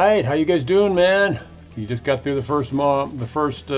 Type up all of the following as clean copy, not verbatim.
right, how you guys doing, man? You just got through the first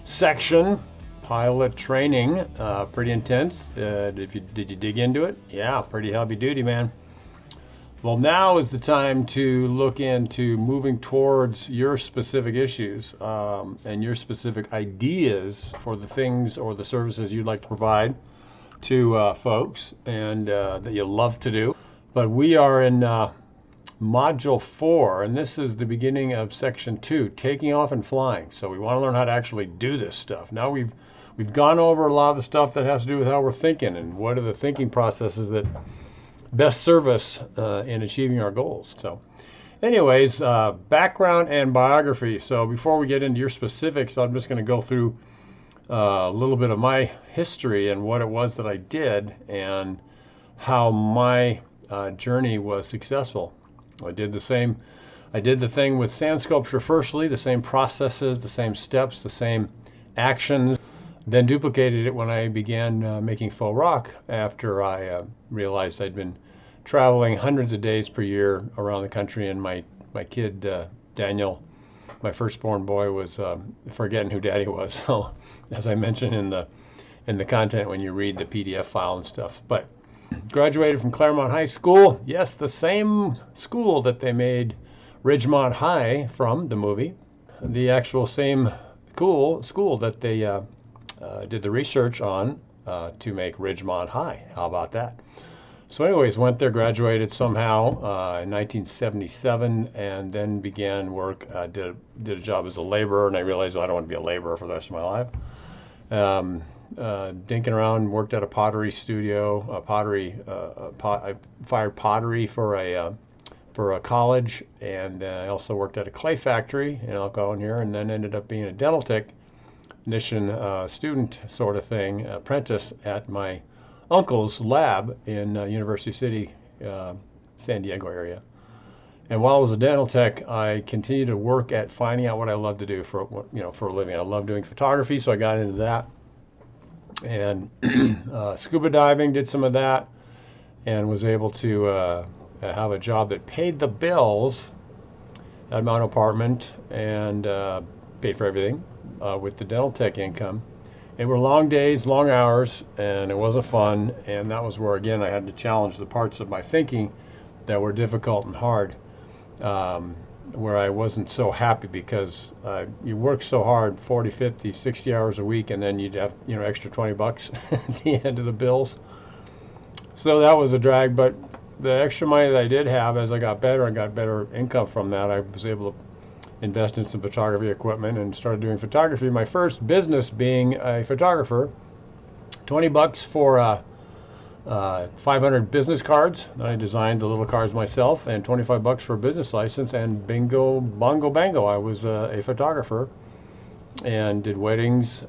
section, pilot training. Pretty intense. Did you dig into it? Yeah, pretty heavy duty, man. Well, now is the time to look into moving towards your specific issues and your specific ideas for the things or the services you'd like to provide to folks and that you love to do. But we are in Module 4, and this is the beginning of Section 2, taking off and flying. So we want to learn how to actually do this stuff. Now we've gone over a lot of the stuff that has to do with how we're thinking and what are the thinking processes that best serve us in achieving our goals. So anyways, background and biography. So before we get into your specifics, I'm just going to go through a little bit of my history and what it was that I did and how my journey was successful. I did the thing with sand sculpture firstly, the same processes, the same steps, the same actions, then duplicated it when I began making faux rock after I realized I'd been traveling hundreds of days per year around the country, and my kid, Daniel, my firstborn boy, was forgetting who daddy was. So as I mentioned in the content when you read the PDF file and stuff. But graduated from Claremont High School. Yes, the same school that they made Ridgemont High from, the movie. The actual same school that they did the research on to make Ridgemont High. How about that? So anyways, went there, graduated somehow in 1977, and then began work. Did a job as a laborer, and I realized, well, I don't want to be a laborer for the rest of my life. Dinking around, worked at a pottery studio, I fired pottery for a college, and I also worked at a clay factory, and I'll go in here, and then ended up being a dental technician student sort of thing, apprentice at my uncle's lab in University City, San Diego area. And while I was a dental tech, I continued to work at finding out what I love to do for a living. I love doing photography, so I got into that. And scuba diving, did some of that, and was able to have a job that paid the bills at my own apartment and paid for everything with the dental tech income. It were long days, long hours, and it wasn't fun. And that was where, again, I had to challenge the parts of my thinking that were difficult and hard, where I wasn't so happy because you work so hard, 40, 50, 60 hours a week, and then you'd have extra $20 at the end of the bills. So that was a drag, but the extra money that I did have, as I got better and got better income from that, I was able to invest in some photography equipment and started doing photography. My first business being a photographer, $20 for 500 business cards. I designed the little cards myself, and $25 for a business license, and bingo, bongo, bango. I was a photographer and did weddings,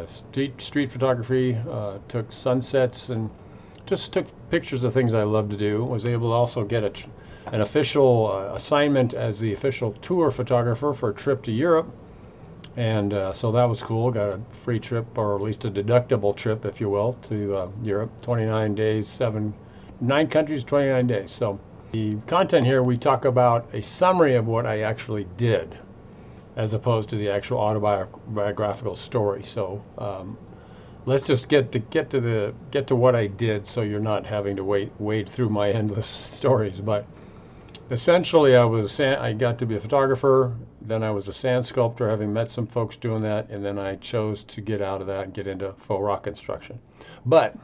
street photography, took sunsets, and just took pictures of things I love to do. Was able to also get an official assignment as the official tour photographer for a trip to Europe. And so that was cool. Got a free trip, or at least a deductible trip, if you will, to Europe. 29 days, 9 countries, 29 days. So the content here, we talk about a summary of what I actually did, as opposed to the actual autobiographical story. So let's just get to what I did, so you're not having to wade through my endless stories. But essentially, I got to be a photographer. Then I was a sand sculptor, having met some folks doing that, and then I chose to get out of that and get into faux rock construction. But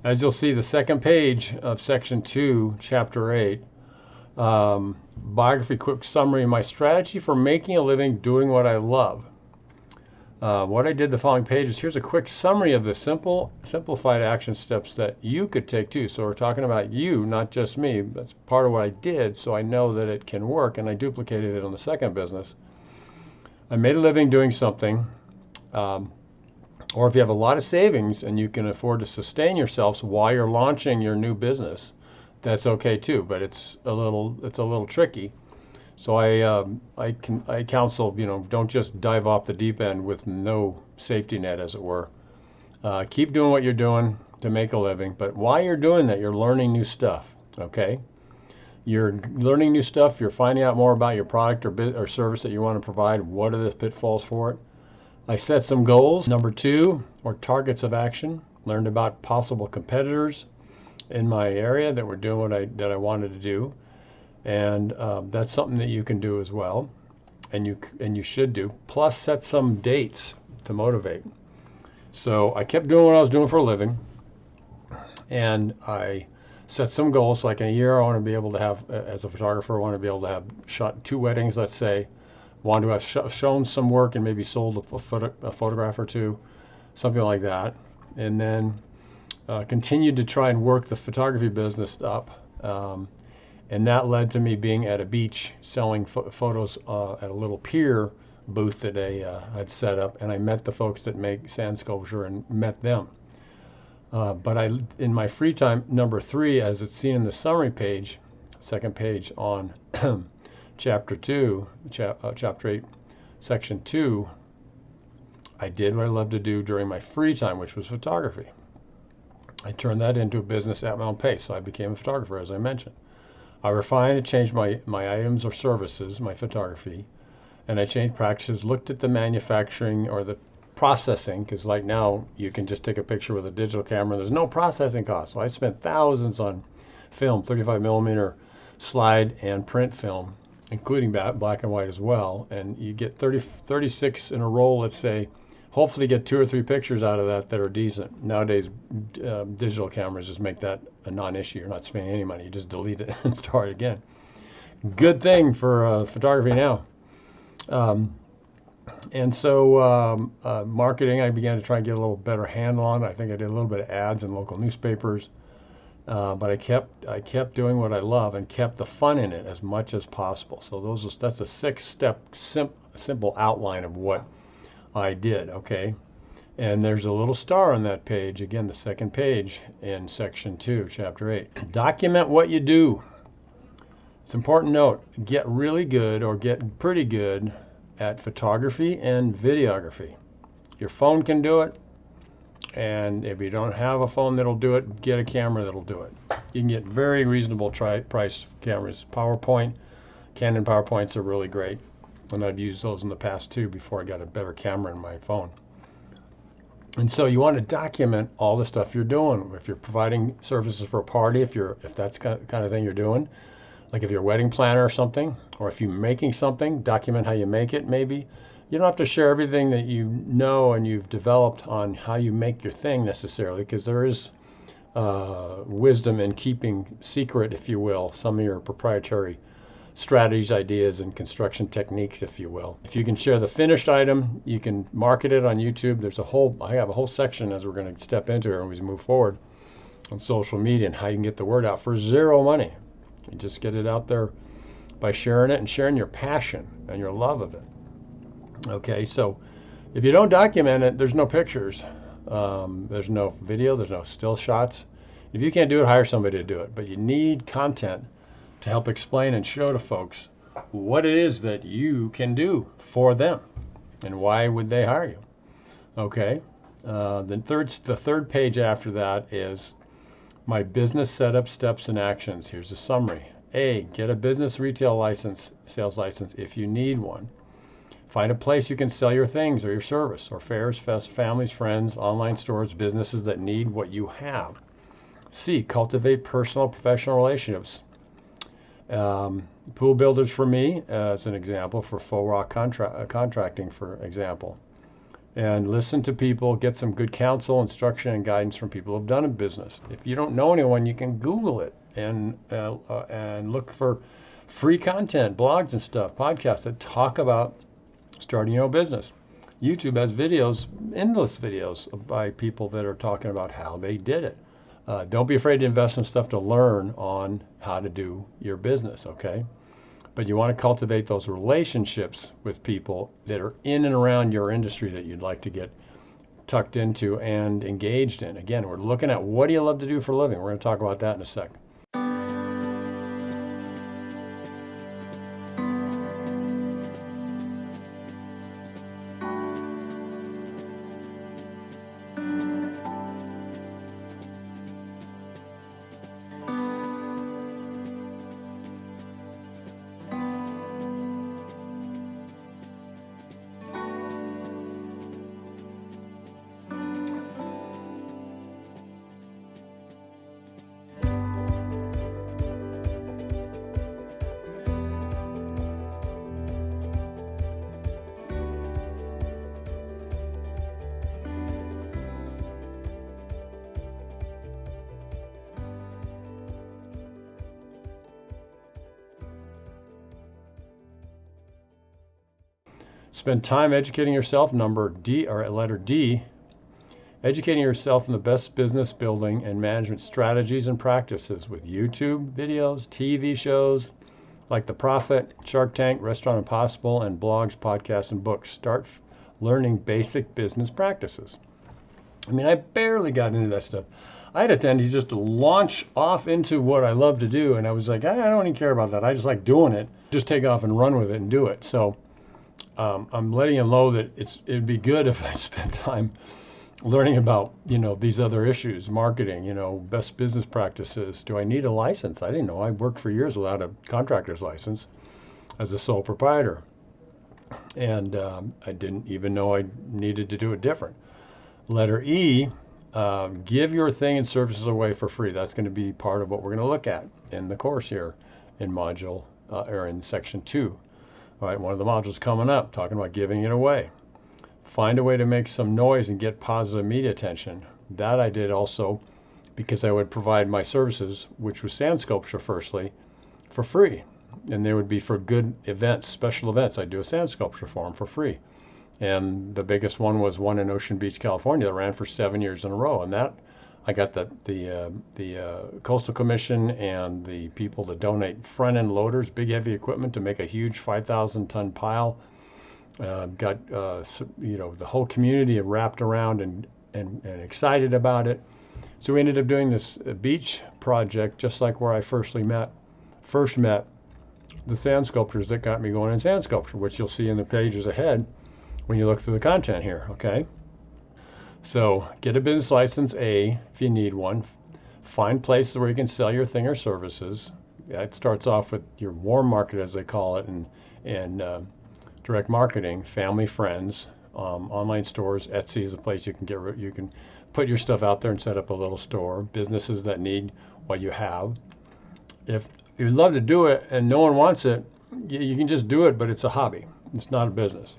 as you'll see, the second page of Section 2, Chapter 8, biography, quick summary, my strategy for making a living doing what I love. What I did the following pages, here's a quick summary of the simplified action steps that you could take too. So we're talking about you, not just me. That's part of what I did, so I know that it can work, and I duplicated it on the second business. I made a living doing something, or if you have a lot of savings and you can afford to sustain yourselves while you're launching your new business, that's okay too, but it's a little tricky. So I counsel, don't just dive off the deep end with no safety net, as it were. Keep doing what you're doing to make a living, but while you're doing that, you're learning new stuff, okay? You're learning new stuff. You're finding out more about your product or service that you want to provide. What are the pitfalls for it? I set some goals. Number 2, or targets of action. Learned about possible competitors in my area that were doing what I wanted to do, and that's something that you can do as well, and you should do. Plus, set some dates to motivate. So I kept doing what I was doing for a living, and I set some goals. Like in a year, I want to be able to have, as a photographer, I want to be able to have shot 2 weddings, let's say. Want to have shown some work and maybe sold a photograph or 2, something like that. And then continued to try and work the photography business up. And that led to me being at a beach selling photos at a little pier booth that I'd set up. And I met the folks that make sand sculpture and met them. But in my free time, number 3, as it's seen in the summary page, second page on chapter 8, section 2, I did what I loved to do during my free time, which was photography. I turned that into a business at my own pace, so I became a photographer, as I mentioned. I refined and changed my items or services, my photography, and I changed practices, looked at the manufacturing or the processing, because like now you can just take a picture with a digital camera. There's no processing cost. So I spent thousands on film, 35 millimeter slide and print film, including black and white as well. And you get 36 in a roll, let's say. Hopefully get 2 or 3 pictures out of that are decent. Nowadays, digital cameras just make that a non-issue. You're not spending any money. You just delete it and start again. Good thing for photography now. And so marketing, I began to try and get a little better handle on it. I think I did a little bit of ads in local newspapers. But I kept doing what I love and kept the fun in it as much as possible. So that's a 6-step simple outline of what I did, okay? And there's a little star on that page, again, the second page in section 2, chapter 8. Document what you do. It's an important note. Get really good or get pretty good at photography and videography. Your phone can do it. And if you don't have a phone that'll do it, get a camera that'll do it. You can get very reasonable price cameras. Canon PowerPoints are really great. And I've used those in the past too before I got a better camera in my phone. And so you want to document all the stuff you're doing. If you're providing services for a party, if that's the kind of thing you're doing, like if you're a wedding planner or something, or if you're making something, document how you make it maybe. You don't have to share everything that you know and you've developed on how you make your thing necessarily, because there is wisdom in keeping secret, if you will, some of your proprietary strategies, ideas, and construction techniques, if you will. If you can share the finished item, you can market it on YouTube. I have a whole section as we're going to step into here and we move forward on social media and how you can get the word out for 0 money. You just get it out there by sharing it and sharing your passion and your love of it. Okay, so if you don't document it, there's no pictures, there's no video, there's no still shots. If you can't do it, hire somebody to do it. But you need content to help explain and show to folks what it is that you can do for them and why would they hire you. Okay, the third page after that is my business setup steps and actions. Here's a summary. A, get a business retail license, sales license if you need one. Find a place you can sell your things or your service, or fairs, families, friends, online stores, businesses that need what you have. C, cultivate personal, professional relationships. Pool builders for me, as an example, for Faux Rock contracting, for example. And listen to people, get some good counsel, instruction, and guidance from people who have done a business. If you don't know anyone, you can Google it and look for free content, blogs and stuff, podcasts that talk about starting your own business. YouTube has videos, endless videos by people that are talking about how they did it. Don't be afraid to invest in stuff to learn on how to do your business, okay? But you want to cultivate those relationships with people that are in and around your industry that you'd like to get tucked into and engaged in. Again, we're looking at what do you love to do for a living. We're going to talk about that in a second. Spend time educating yourself, number D, or letter D, educating yourself in the best business building and management strategies and practices with YouTube videos, TV shows like The Profit, Shark Tank, Restaurant Impossible, and blogs, podcasts, and books. Start learning basic business practices. I mean, I barely got into that stuff. I had a tendency just to launch off into what I love to do, and I was like, I don't even care about that. I just like doing it. Just take off and run with it and do it. So I'm letting you know that it'd be good if I spent time learning about, these other issues, marketing, best business practices. Do I need a license? I didn't know. I worked for years without a contractor's license as a sole proprietor. And I didn't even know I needed to do it different. Letter E, give your thing and services away for free. That's going to be part of what we're going to look at in the course here in module or in section 2. All right, one of the modules coming up, talking about giving it away. Find a way to make some noise and get positive media attention. That I did also because I would provide my services, which was sand sculpture firstly, for free. And they would be for good events, special events. I'd do a sand sculpture for them for free. And the biggest one was one in Ocean Beach, California, that ran for 7 years in a row. And that I got the Coastal Commission and the people to donate front-end loaders, big heavy equipment to make a huge 5,000-ton pile. Got the whole community wrapped around and excited about it. So we ended up doing this beach project, just like where I first met the sand sculptors that got me going in sand sculpture, which you'll see in the pages ahead when you look through the content here, okay? So get a business license, A, if you need one. Find places where you can sell your thing or services. That starts off with your warm market, as they call it, and direct marketing, family, friends, online stores. Etsy is a place you can put your stuff out there and set up a little store. Businesses that need what you have. If you'd love to do it and no one wants it, you can just do it, but it's a hobby. It's not a business.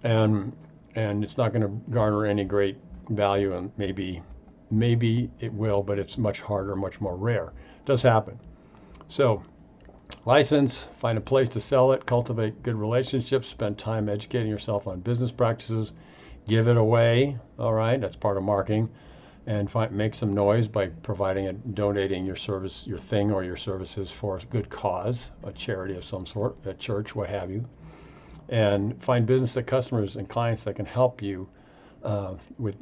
And it's not going to garner any great value, and maybe it will, but it's much harder, much more rare. It does happen. So license, find a place to sell it, cultivate good relationships, spend time educating yourself on business practices, give it away, all right, that's part of marketing, and make some noise by providing and donating your service, your thing or your services for a good cause, a charity of some sort, a church, what have you. And find business that customers and clients that can help you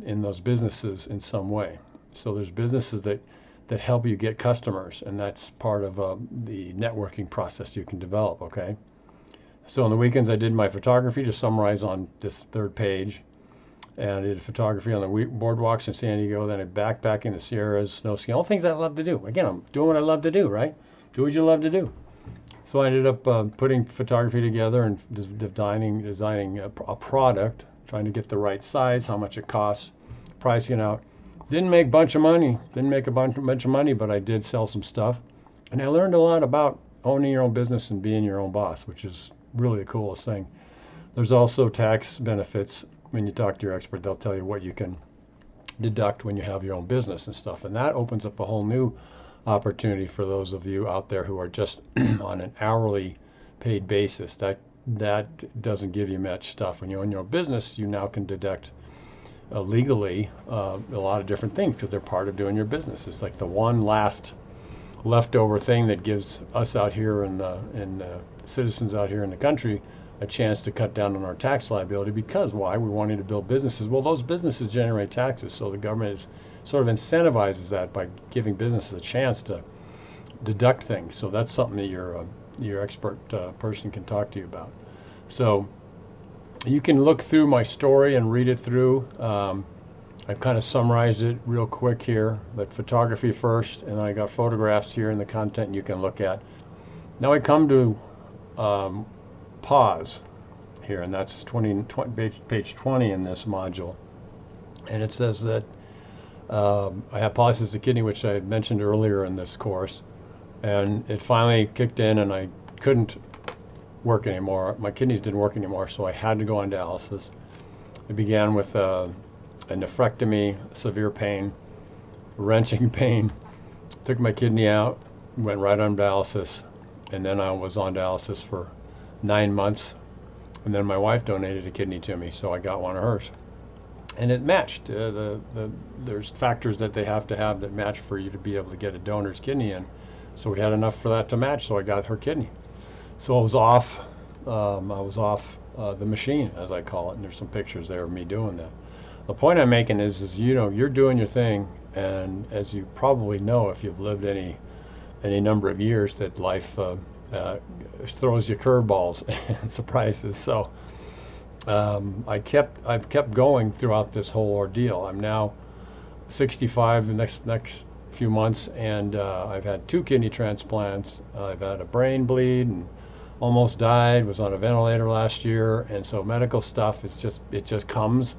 in those businesses in some way. So there's businesses that help you get customers, and that's part of the networking process you can develop, okay? So on the weekends I did my photography, to summarize on this third page, and I did photography on the boardwalks in San Diego, then I backpacked in the Sierras, snow skiing, all things I love to do. Again, I'm doing what I love to do, right? Do what you love to do. So I ended up putting photography together and designing a product, trying to get the right size, how much it costs, pricing it out. Didn't make a bunch of money, but I did sell some stuff. And I learned a lot about owning your own business and being your own boss, which is really the coolest thing. There's also tax benefits. When you talk to your expert, they'll tell you what you can deduct when you have your own business and stuff. And that opens up a whole new opportunity for those of you out there who are just on an hourly paid basis. That doesn't give you much stuff. When you own your own business, you now can deduct legally a lot of different things because they're part of doing your business. It's like the one last leftover thing that gives us out here and citizens out here in the country a chance to cut down on our tax liability. Because why? We're wanting to build businesses. Well, those businesses generate taxes, so the government sort of incentivizes that by giving businesses a chance to deduct things. So that's something that your expert person can talk to you about. So you can look through my story and read it through. I've kind of summarized it real quick here, but photography first, and I got photographs here in the content you can look at. Now I come to pause here, and that's page 20 in this module. And it says that I have polycystic kidney, which I had mentioned earlier in this course, and it finally kicked in and I couldn't work anymore. My kidneys didn't work anymore, so I had to go on dialysis. It began with a nephrectomy, severe pain, wrenching pain. Took my kidney out, went right on dialysis, and then I was on dialysis for 9 months. And then my wife donated a kidney to me, so I got one of hers. And it matched. There's factors that they have to have that match for you to be able to get a donor's kidney in. So we had enough for that to match, so I got her kidney. So I was off. The machine, as I call it, and there's some pictures there of me doing that. The point I'm making is you're doing your thing, and as you probably know, if you've lived any number of years, that life throws you curveballs and surprises. So I've kept going throughout this whole ordeal. I'm now 65 the next few months, and I've had 2 kidney transplants. I've had a brain bleed and almost died, was on a ventilator last year, and so medical stuff, it just comes,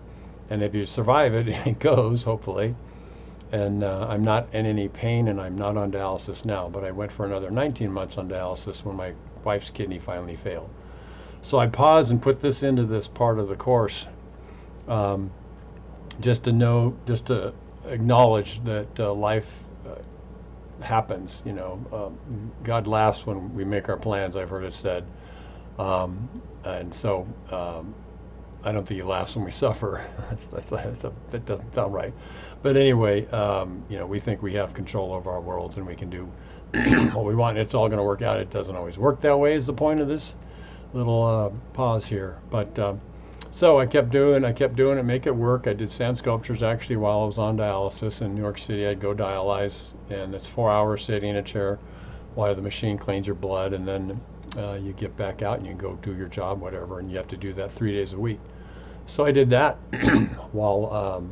and if you survive it, it goes, hopefully. And I'm not in any pain, and I'm not on dialysis now, but I went for another 19 months on dialysis when my wife's kidney finally failed. So I paused and put this into this part of the course, just to acknowledge that life happens. God laughs when we make our plans, I've heard it said, and so I don't think he laughs when we suffer. That doesn't sound right, but anyway, we think we have control over our worlds and we can do what we want. It's all going to work out. It doesn't always work that way, is the point of this little pause here. But so I kept doing it, make it work. I did sand sculptures actually while I was on dialysis in New York City. I'd go dialyze, and it's 4 hours sitting in a chair while the machine cleans your blood, and then you get back out and you can go do your job, whatever, and you have to do that 3 days a week. So I did that while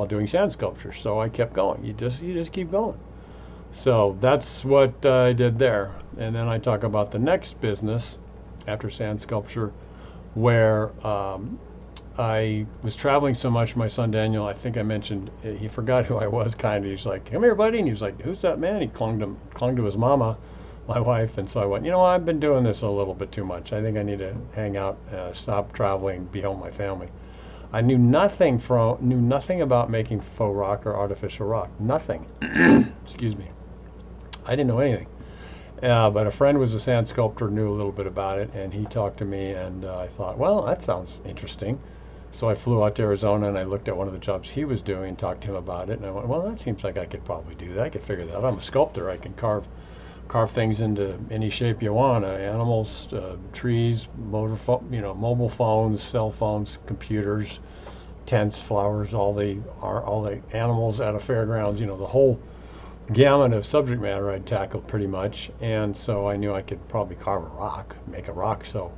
doing sand sculpture. So I kept going. You just keep going. So that's what I did there. And then I talk about the next business after sand sculpture, where I was traveling so much. My son Daniel, I think I mentioned, he forgot who I was, kind of. He's like, "Come here, buddy," and he was like, "Who's that man?" He clung to his mama, my wife, and so I went, I've been doing this a little bit too much. I think I need to hang out, stop traveling, be home with my family. I knew nothing about making faux rock or artificial rock. Nothing. Excuse me. I didn't know anything. But a friend was a sand sculptor, knew a little bit about it, and he talked to me, and I thought, well, that sounds interesting. So I flew out to Arizona, and I looked at one of the jobs he was doing and talked to him about it, and I went, well, that seems like I could probably do that. I could figure that out. I'm a sculptor. I can carve things into any shape you want, animals, trees, mobile phones, cell phones, computers, tents, flowers, all the animals at a fairgrounds, the whole gamut of subject matter I'd tackled pretty much. And so I knew I could probably make a rock. So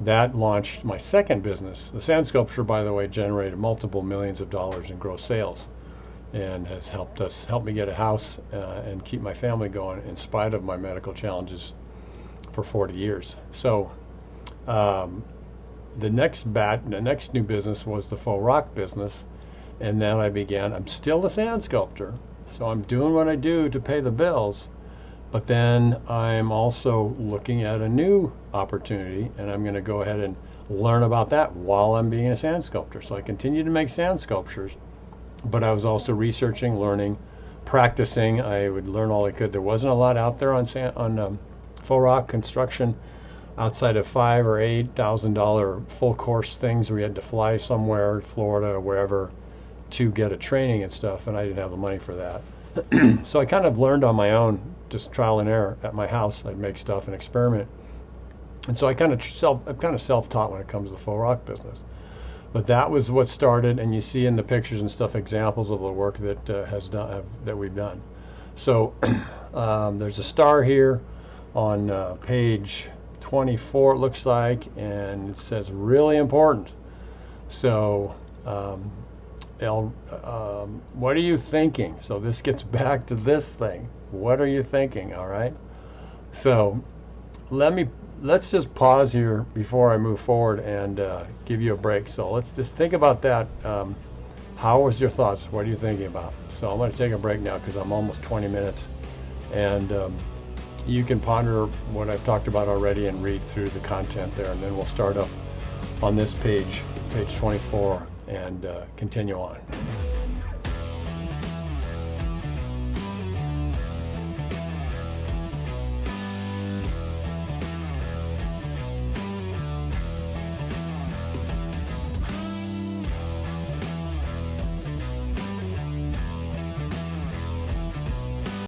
that launched my second business. The sand sculpture, by the way, generated multiple millions of dollars in gross sales, and has helped me get a house and keep my family going in spite of my medical challenges for 40 years. So the next new business was the faux rock business, and then I'm still a sand sculptor, so I'm doing what I do to pay the bills, but then I'm also looking at a new opportunity, and I'm going to go ahead and learn about that while I'm being a sand sculptor. So I continue to make sand sculptures, but I was also researching, learning, practicing. I would learn all I could. There wasn't a lot out there on faux rock construction outside of $5,000 or $8,000 full course things where you had to fly somewhere, Florida or wherever, to get a training and stuff, and I didn't have the money for that. So I kind of learned on my own, just trial and error at my house. I'd make stuff and experiment, and so I'm kind of self-taught when it comes to the faux rock business. But that was what started, and you see in the pictures and stuff examples of the work that we've done. So there's a star here on page 24, it looks like, and it says really important. So what are you thinking? So this gets back to this thing. What are you thinking? All right. So let's just pause here before I move forward and give you a break. So let's just think about that. How was your thoughts? What are you thinking about? So I'm going to take a break now because I'm almost 20 minutes, and you can ponder what I've talked about already and read through the content there, and then we'll start up on this page 24, and continue on.